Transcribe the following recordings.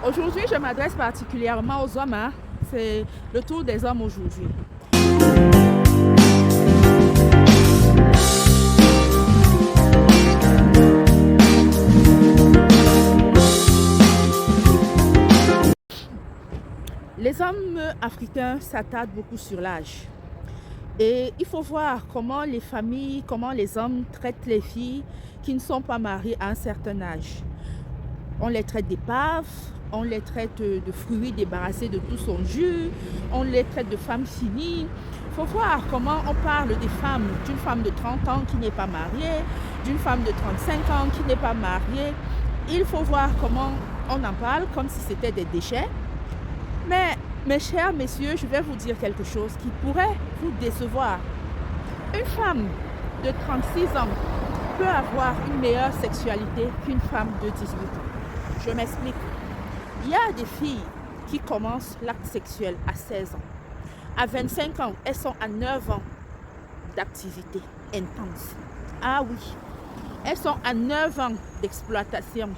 Aujourd'hui, je m'adresse particulièrement aux hommes. C'est le tour des hommes aujourd'hui. Les hommes africains s'attardent beaucoup sur l'âge. Et il faut voir comment les familles, comment les hommes traitent les filles qui ne sont pas mariées à un certain âge. On les traite d'épaves, on les traite de fruits débarrassés de tout son jus, on les traite de femmes finies. Il faut voir comment on parle des femmes, d'une femme de 30 ans qui n'est pas mariée, d'une femme de 35 ans qui n'est pas mariée. Il faut voir comment on en parle comme si c'était des déchets. Mais, mes chers messieurs, je vais vous dire quelque chose qui pourrait vous décevoir. Une femme de 36 ans peut avoir une meilleure sexualité qu'une femme de 18 ans. Je m'explique. Il y a des filles qui commencent l'acte sexuel à 16 ans. À 25 ans, elles sont à 9 ans d'activité intense. Ah oui, elles sont à 9 ans d'exploitation.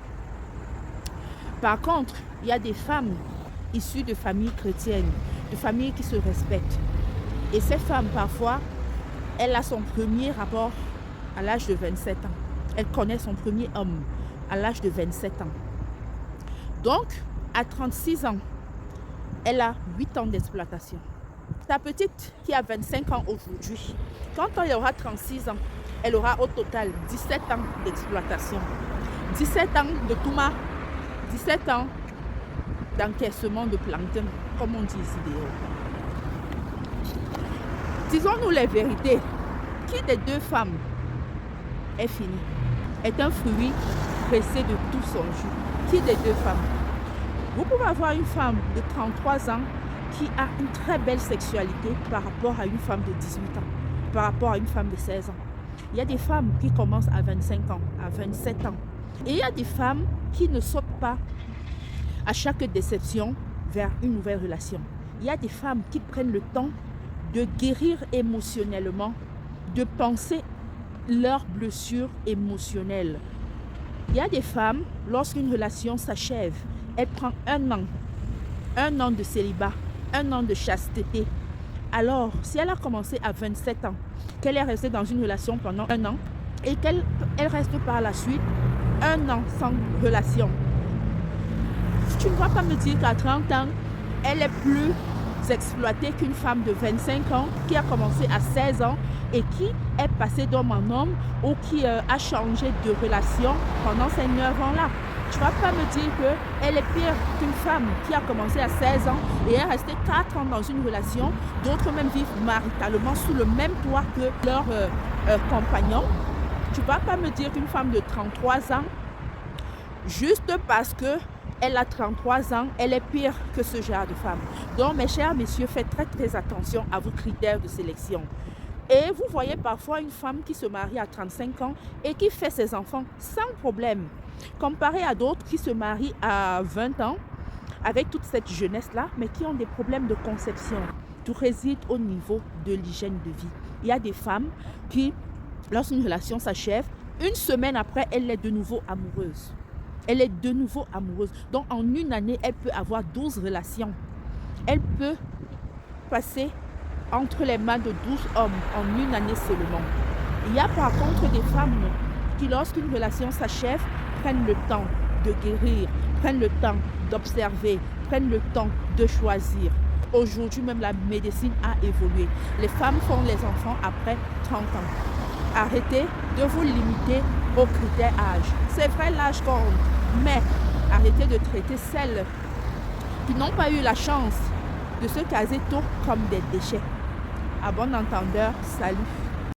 Par contre, il y a des femmes issues de familles chrétiennes, de familles qui se respectent. Et ces femmes, parfois, elle a son premier rapport à l'âge de 27 ans. Elle connaît son premier homme à l'âge de 27 ans. Donc, à 36 ans, elle a 8 ans d'exploitation. Ta petite qui a 25 ans aujourd'hui, quand elle aura 36 ans, elle aura au total 17 ans d'exploitation. 17 ans de touma, 17 ans d'encaissement de plancton, comme on dit ici dehors. Disons-nous les vérités. Qui des deux femmes est fini, est un fruit pressé de tout son jus? Qui des deux femmes? Vous pouvez avoir une femme de 33 ans qui a une très belle sexualité par rapport à une femme de 18 ans, par rapport à une femme de 16 ans. Il y a des femmes qui commencent à 25 ans, à 27 ans. Et il y a des femmes qui ne sautent pas à chaque déception vers une nouvelle relation. Il y a des femmes qui prennent le temps de guérir émotionnellement, de penser leurs blessures émotionnelles. Il y a des femmes, lorsqu'une relation s'achève, elle prend un an de célibat, un an de chasteté. Alors, si elle a commencé à 27 ans, qu'elle est restée dans une relation pendant un an et qu'elle reste par la suite un an sans relation, tu ne vas pas me dire qu'à 30 ans, elle est plus exploitée qu'une femme de 25 ans qui a commencé à 16 ans et qui est passée d'homme en homme ou qui a changé de relation pendant ces 9 ans-là. Tu ne vas pas me dire qu'elle est pire qu'une femme qui a commencé à 16 ans et est restée 4 ans dans une relation. D'autres même vivent maritalement sous le même toit que leur compagnon. Tu ne vas pas me dire qu'une femme de 33 ans, juste parce que elle a 33 ans, elle est pire que ce genre de femme. Donc, mes chers messieurs, faites très attention à vos critères de sélection. Et vous voyez parfois une femme qui se marie à 35 ans et qui fait ses enfants sans problème, comparé à d'autres qui se marient à 20 ans avec toute cette jeunesse-là, mais qui ont des problèmes de conception. Tout réside au niveau de l'hygiène de vie. Il y a des femmes qui, lorsqu'une relation s'achève, une semaine après, elle est de nouveau amoureuse. Elle est de nouveau amoureuse. Donc, en une année, elle peut avoir 12 relations. Elle peut passer entre les mains de 12 hommes en une année seulement. Il y a par contre des femmes qui, lorsqu'une relation s'achève, prennent le temps de guérir, prennent le temps d'observer, prennent le temps de choisir. Aujourd'hui, même la médecine a évolué. Les femmes font les enfants après 30 ans. Arrêtez de vous limiter aux critères âge. C'est vrai, l'âge compte, mais arrêtez de traiter celles qui n'ont pas eu la chance de se caser tôt comme des déchets. À bon entendeur, salut.